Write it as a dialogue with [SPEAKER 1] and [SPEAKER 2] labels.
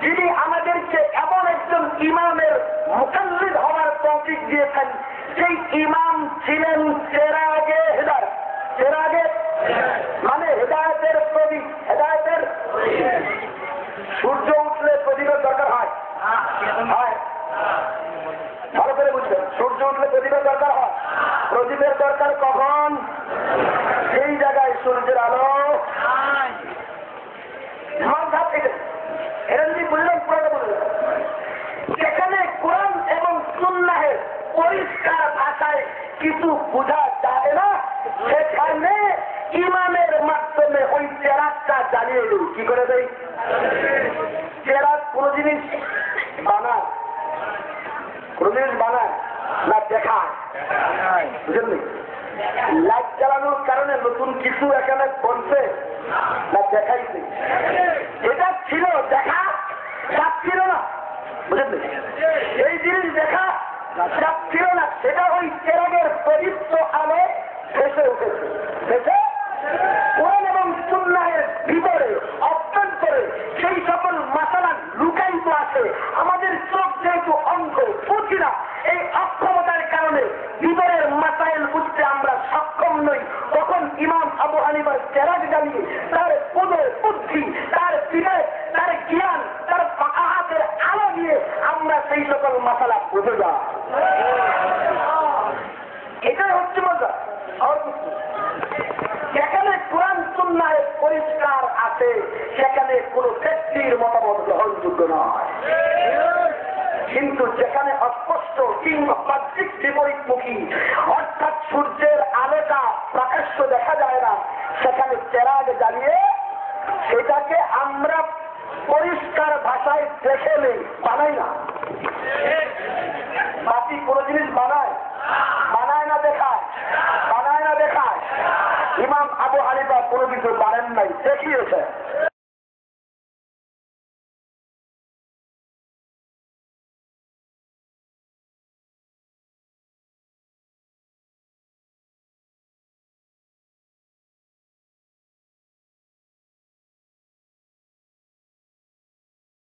[SPEAKER 1] যিনি আমাদেরকে এমন একজন ইমামের মুকাল্লিদ হওয়ার তৌফিক দিয়েছেন, সেই ইমাম ছিলেন চেরাগে হেদায়েত। চেরাগে মানে হেদায়েতের প্রদীপ। হেদায়েতের সূর্য উঠলে প্রদীপের দরকার হয়। ভালো করে বুঝবেন, সূর্য উঠলে প্রদীপের দরকার হয়। প্রদীপের দরকার কখন? সেই জায়গায় সূর্যের আলো যেখানে কোরআন এবং সুন্নাহের পরিষ্কার ভাষায় কিছু বোঝা যায় না, সেখানে ইমামের মাধ্যমে ওই চেরাগটা জ্বালিয়ে দিই। কি করে দেই? চেরাগ কোন জিনিস বানায়, কোন জিনিস বানায় না দেখায়, বুঝলেন? লাইট জ্বালানোর কারণে নতুন কিছু এখানে বলছে না দেখাইছে? এটা ছিল দেখা, চাপ ছিল না, বুঝলেন? এই জিনিস দেখা চাপ ছিল না, সেটা ওই চেরাগের পবিত্র আলো ভেসে উঠেছে। ভেসে কোরআন এবং সুন্নাহের ভিতরে অভ্যন্তরে সেই সকল মাসালা লুকায়িত আছে। আমাদের চোখ যেহেতু অন্ধ, বুঝি না, এই অক্ষমতার কারণে ভিতরের মাসাইল বুঝতে আমরা সক্ষম নই। তখন ইমাম আবু হানিফার চেরাগ জ্বালিয়ে তার বুদ্ধি, তার বিবেক, তার জ্ঞান, তার ফাকাহাতের আলো দিয়ে আমরা সেই সকল মাসালা বুঝে যা। এটাই হচ্ছে মজা। যেখানে কোরআন সুন্নাহে পরিষ্কার আছে, সেখানে কোন ব্যক্তির মতামত গ্রহণযোগ্য নয়। কিন্তু যেখানে অস্পষ্ট কিংবা বাহ্যিক বিপরীতমুখী, অর্থাৎ সূর্যের আলোটা প্রকাশ্য দেখা যায় না, সেখানে চেরাগ জ্বালিয়ে সেটাকে আমরা পরিষ্কার ভাষায় দেখে নেই, বানাই না। বাকি কোন জিনিস বানায়? বানায় না দেখায়? বানায় না দেখায়? ইমাম আবু হানিফা কোনো কিছু বানেন নাই, দেখিয়েছে।